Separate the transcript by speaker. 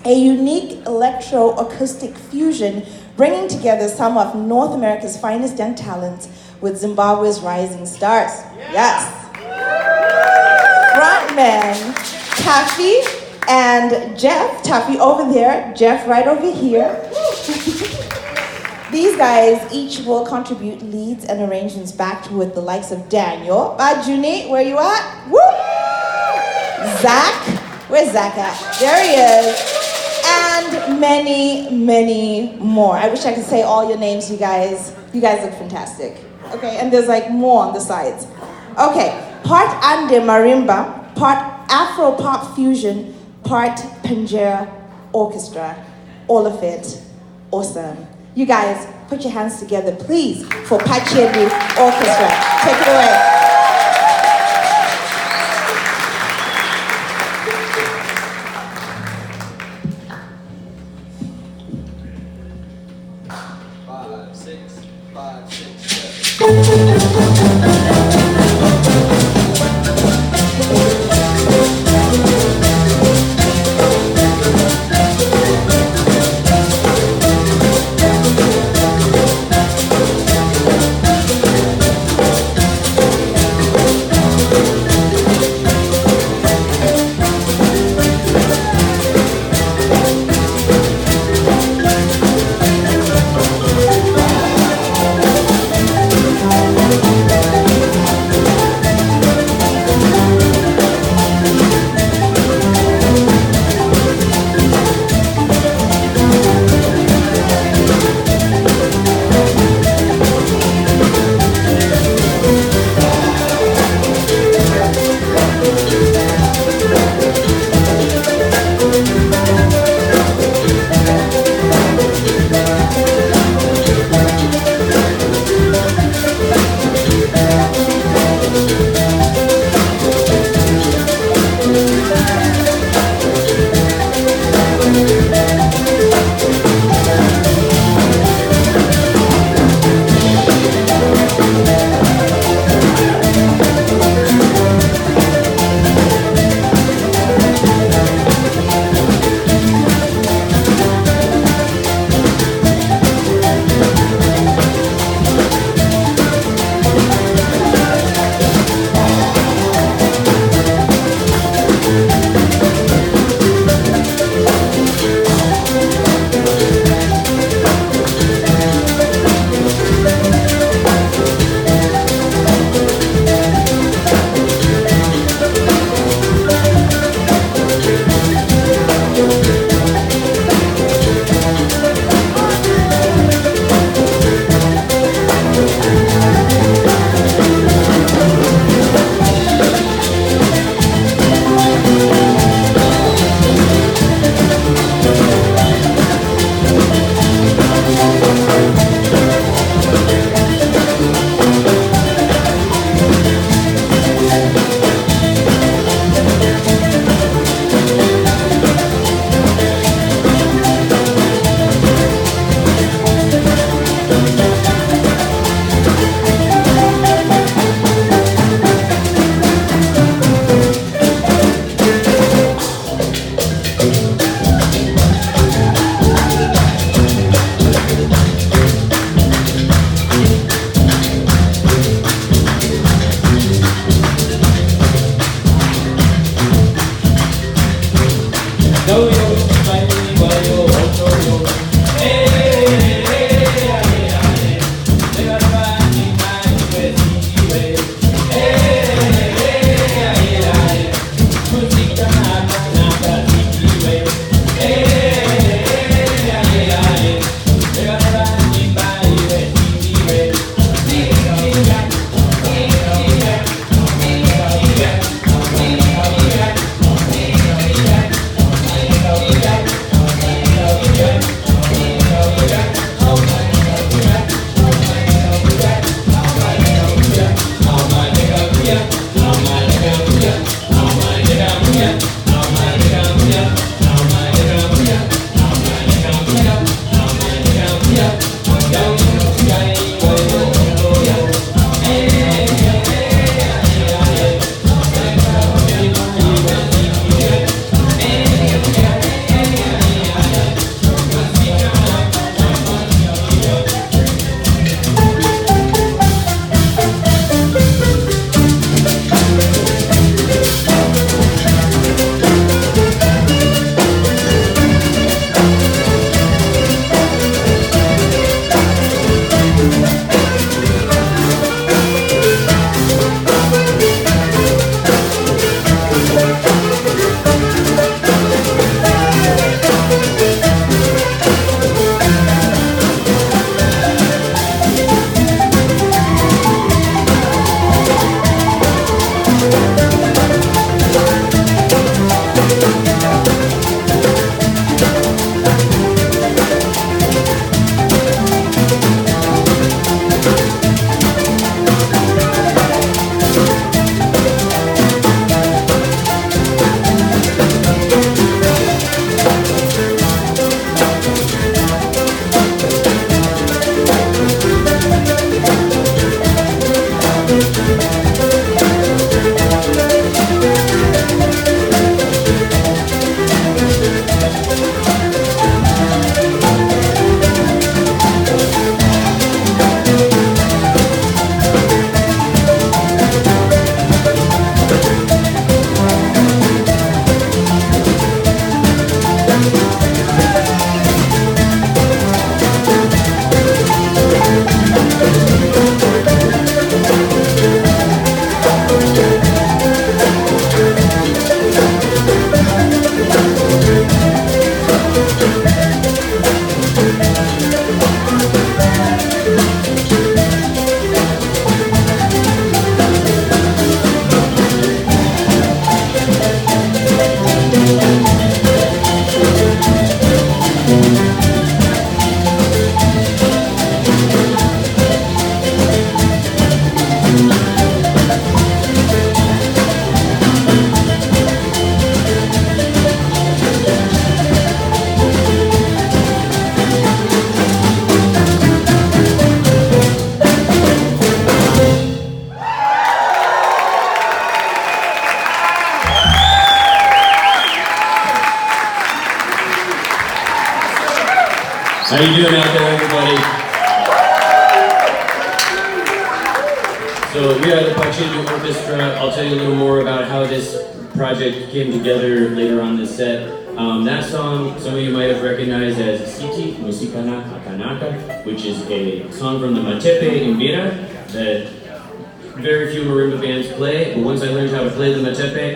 Speaker 1: a unique electro-acoustic fusion bringing together some of North America's finest young talents with Zimbabwe's rising stars. Yes. Frontmen Taffy and Jeff. Taffy over there, Jeff right over here. These guys each will contribute leads and arrangements backed with the likes of Daniel. Bajuni, where you at? Woo! Zach, where's Zach at? There he is. And many, many more. I wish I could say all your names, you guys. You guys look fantastic. Okay, and there's like more on the sides. Okay, part Ande Marimba, part Afro Pop Fusion, part Pachedu Orchestra. All of it awesome. You guys, put your hands together, please, for Pachedu Orchestra. Take it away.
Speaker 2: How you doing out there, everybody? So we are the Pachedu Orchestra. I'll tell you a little more about how this project came together later on this set. That song, some of you might have recognized as Siti, Musika na Hakanaka, which is a song from the Matepe in Mira that very few marimba bands play. But once I learned how to play the Matepe,